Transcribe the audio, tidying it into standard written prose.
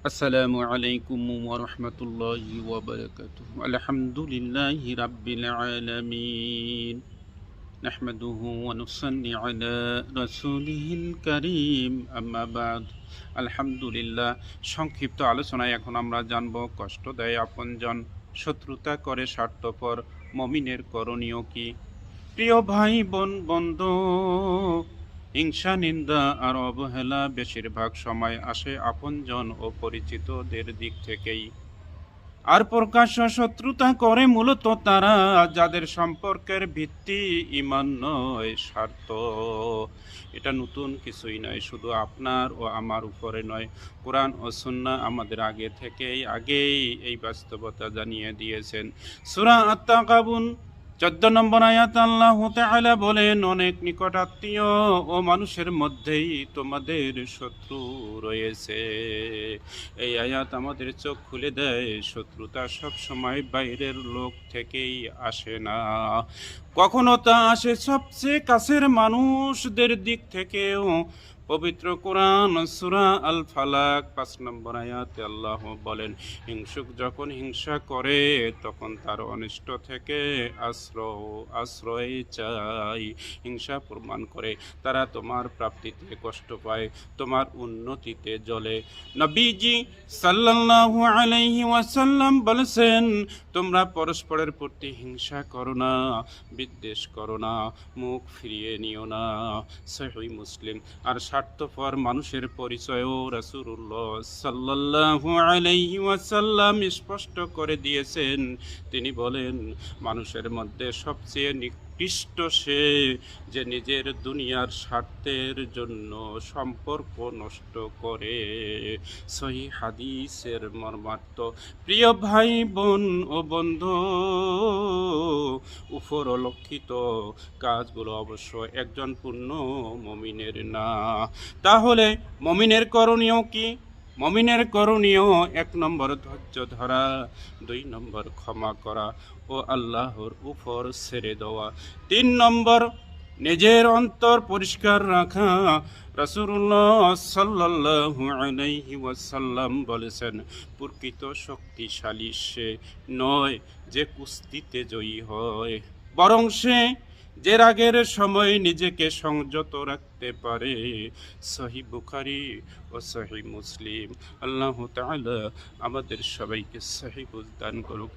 আসসালামু আলাইকুম ওয়া রাহমাতুল্লাহি ওয়া বারাকাতুহু। আলহামদুলিল্লাহি রাব্বিল আলামিন। নাহমাদুহু ওয়া নুসাল্লি আলা রাসূলিহিল কারীম। আম্মা বা'দ। আলহামদুলিল্লাহ। সংক্ষিপ্ত আলোচনায় এখন আমরা জানব, কষ্ট দেয় আপনজন, শত্রুতা করে স্বার্থপর, মুমিনের করণীয় কি। প্রিয় ভাই বোন বন্ধু, হিংসা, নিন্দা আর অবহেলা বেশিরভাগ সময় আসে আপনজন ও পরিচিতদের দিক থেকেই। আর প্রকাশ্য শত্রুতা করে মূলত তারা, যাদের সম্পর্কের ভিত্তি ঈমান নয়, স্বার্থ। এটা নতুন কিছুই নয়, শুধু আপনার ও আমার উপরে নয়, কোরআন ও সুন্নাহ আমাদের আগেই এই বাস্তবতা জানিয়ে দিয়েছেন। সূরা আত-তাগাবুন 14 নম্বর আয়াত আল্লাহ তাআলা বলেন, অনেক নিকটাত্মীয় ও মানুষের মধ্যেই তোমাদের শত্রু রয়েছে। এই আয়াত আমাদের চোখ খুলে দেয়, শত্রুতা সব সময় বাইরের লোক থেকেই আসে না, কখনো তা আসে সবচেয়ে কাছের মানুষদের দিক থেকেও। পবিত্র কোরআন সূরা আল ফালাক 5 নম্বর আয়াতে আল্লাহ বলেন, হিংসুক যখন হিংসা করে তখন তার অনিষ্ট থেকে আশ্রয় চাই। হিংসা প্রমাণ করে তারা তোমার প্রাপ্তিতে কষ্ট পায়, তোমার উন্নতিতে জ্বলে। নবীজি সাল্লাল্লাহু আলাইহি ওয়াসাল্লাম বলেছেন, তোমরা পরস্পরের প্রতি হিংসা করো না, বিদ্বেষ করো না, মুখ ফিরিয়ে নিও না। সহিহ মুসলিম। আর স্বার্থপর মানুষের পরিচয়ও রাসূলুল্লাহ সাল্লাল্লাহু আলাইহি ওয়াসাল্লাম স্পষ্ট করে দিয়েছেন। তিনি বলেন, মানুষের মধ্যে সবচেয়ে নিকৃষ্ট সে, যে নিজের দুনিয়ার স্বার্থের জন্য সম্পর্ক নষ্ট করে। সহিহ হাদিসের মর্মার্থ। প্রিয় ভাই বোন ও বন্ধু, উপরোল্লিখিত কাজগুলো অবশ্য একজন পূর্ণ মুমিনের না। তাহলে মুমিনের করণীয় কি? মুমিনের করণীয় 1 নম্বর ধৈর্য ধরা, 2 নম্বর ক্ষমা করা ও আল্লাহর উপর ছেড়ে দেওয়া, 3 নম্বর নিজের অন্তর পরিষ্কার রাখা। রাসূলুল্লাহ সাল্লাল্লাহু আলাইহি ওয়াসাল্লাম বলেছেন, প্রকৃত শক্তিশালী সে নয় যে কুস্তিতে জয়ী হয়, বরং সে যে রাগের সময় নিজেকে সংযত রাখতে পারে। সহিহ বুখারী ও সহিহ মুসলিম। আল্লাহ তাআলা আমাদের সবাইকে সহিহ বুঝ দান করুক।